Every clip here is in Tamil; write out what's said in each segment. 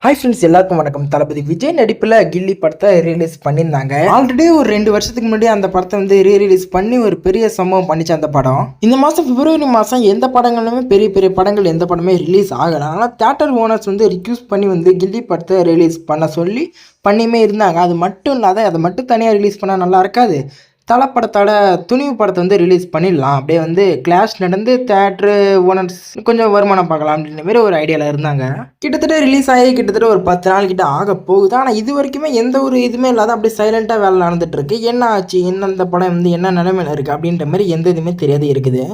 ஹாய் ஃப்ரெண்ட்ஸ், எல்லாருக்கும் வணக்கம். தளபதி விஜய் நடிப்பில் கில்லி படத்தை ரீலீஸ் பண்ணியிருந்தாங்க. ஆல்ரெடி ஒரு 2 வருஷத்துக்கு முன்னாடி அந்த படத்தை வந்து ரீலீஸ் பண்ணி ஒரு பெரிய சம்பவம் பண்ணிச்சு அந்த படம். இந்த மாதம் பிப்ரவரி மாதம் எந்த படங்களுமே பெரிய பெரிய படங்கள் எந்த படமே ரிலீஸ் ஆகலை. ஆனால் தியேட்டர் ஓனர்ஸ் வந்து ரிக்யூஸ் பண்ணி வந்து கில்லி படத்தை ரிலீஸ் பண்ண சொல்லி பண்ணியுமே இருந்தாங்க. அது மட்டும் இல்லாத அதை மட்டும் தனியாக ரிலீஸ் பண்ணால் நல்லா இருக்காது. தலை படத்தோட துணிவு படத்தை வந்து ரிலீஸ் பண்ணிடலாம். அப்படியே வந்து கிளாஷ் நடந்து தேட்ரு ஓனர்ஸ் கொஞ்சம் வருமானம் பார்க்கலாம் அப்படின்ற மாதிரி ஒரு ஐடியாவில் இருந்தாங்க. கிட்டத்தட்ட ரிலீஸ் ஆகி கிட்டத்தட்ட ஒரு 10 நாள் கிட்ட ஆக போகுது. ஆனால் இது வரைக்குமே எந்த ஒரு இதுவுமே இல்லாத அப்படியே சைலண்ட்டாக வேலை நடந்துட்டு இருக்கு. என்ன ஆச்சு, என்ன அந்த படம் வந்து என்ன நிலைமையில இருக்குது அப்படின்ற மாதிரி எந்த இதுவுமே தெரியாது இருக்குது.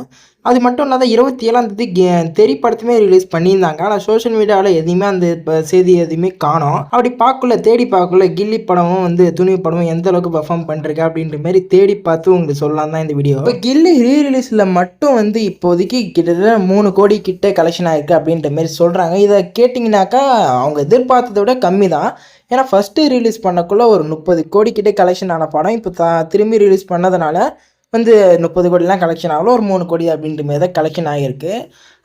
அது மட்டும் இல்லாத 27ஆம் தேதி தெறி படத்துமே ரிலீஸ் பண்ணியிருந்தாங்க. ஆனால் சோஷியல் மீடியாவில் எதுவுமே அந்த செய்தி எதுவுமே காணோம். அப்படி தேடி பார்க்கல கில்லி படமும் வந்து துணிவு படமும் எந்த அளவுக்கு பெர்ஃபார்ம் பண்ணிருக்கு அப்படின்ற மாதிரி தேடி பார்த்து உங்களுக்கு சொல்லலாம் தான் இந்த வீடியோ. இப்போ கில்லி ரீரிலீஸில் மட்டும் வந்து இப்போதைக்கு கிட்டத்தட்ட 3 கோடி கிட்ட கலெக்ஷன் ஆயிருக்கு அப்படின்ற மாதிரி சொல்கிறாங்க. இதை கேட்டிங்கனாக்கா அவங்க எதிர்பார்த்ததை விட கம்மி தான். ஏன்னா ஃபஸ்ட்டு ரிலீஸ் பண்ணக்குள்ளே ஒரு 30 கோடி கிட்டே கலெக்ஷன் ஆன படம் இப்போ திரும்பி ரிலீஸ் பண்ணதுனால வந்து 30 கோடிலாம் கலெக்ஷன் ஆகல, ஒரு 3 கோடி அப்படின்ற மாதிரி தான் கலெக்ஷன் ஆகிருக்கு.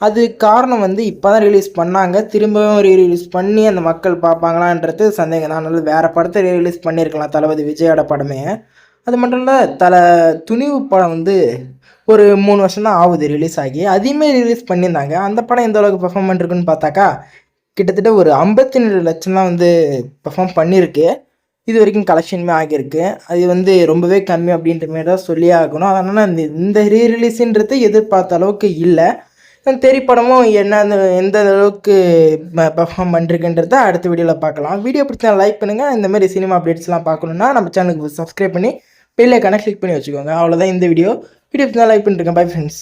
அது காரணம் வந்து இப்போ தான் ரிலீஸ் பண்ணாங்க, திரும்பவும் ரீரிலீஸ் பண்ணி அந்த மக்கள் பார்ப்பாங்களான்றது சந்தேகம் தான். அதனால வேறு படத்தை ரீரிலீஸ் பண்ணியிருக்கலாம் தளபதி விஜயோட படமே. அது மட்டும் இல்லை, துணிவு படம் வந்து ஒரு 3 வருஷம் தான் ஆகுது ரிலீஸ் ஆகி, அதையுமே ரிலீஸ் பண்ணியிருந்தாங்க. அந்த படம் எந்த அளவுக்கு பெர்ஃபார்ம் பண்ணிருக்குன்னு பார்த்தாக்கா கிட்டத்தட்ட ஒரு 57 லட்சம் தான் வந்து பெர்ஃபார்ம் பண்ணியிருக்கு. இது வரைக்கும் கலெக்ஷனுமே ஆகியிருக்கு. அது வந்து ரொம்பவே கம்மி அப்படின்ற மாரி தான் சொல்லியே ஆகணும். அதனால் இந்த ரீரிலீஸுன்றது எதிர்பார்த்த அளவுக்கு இல்லை. தெறி படமும் எந்த அளவுக்கு பெர்ஃபார்ம் பண்ணிருக்குன்றத அடுத்த வீடியோவில் பார்க்கலாம். வீடியோ பிடிச்சா லைக் பண்ணுங்கள். இந்தமாதிரி சினிமா அப்டேட்ஸ்லாம் பார்க்கணுன்னா நம்ம சேனலுக்கு சப்ஸ்கிரைப் பண்ணி பெல் ஐகானை கிளிக் பண்ணி வச்சுக்கோங்க. அவ்வளோதான் இந்த வீடியோ பிடிச்சா லைக் பண்ணிருக்கேன். Bye friends.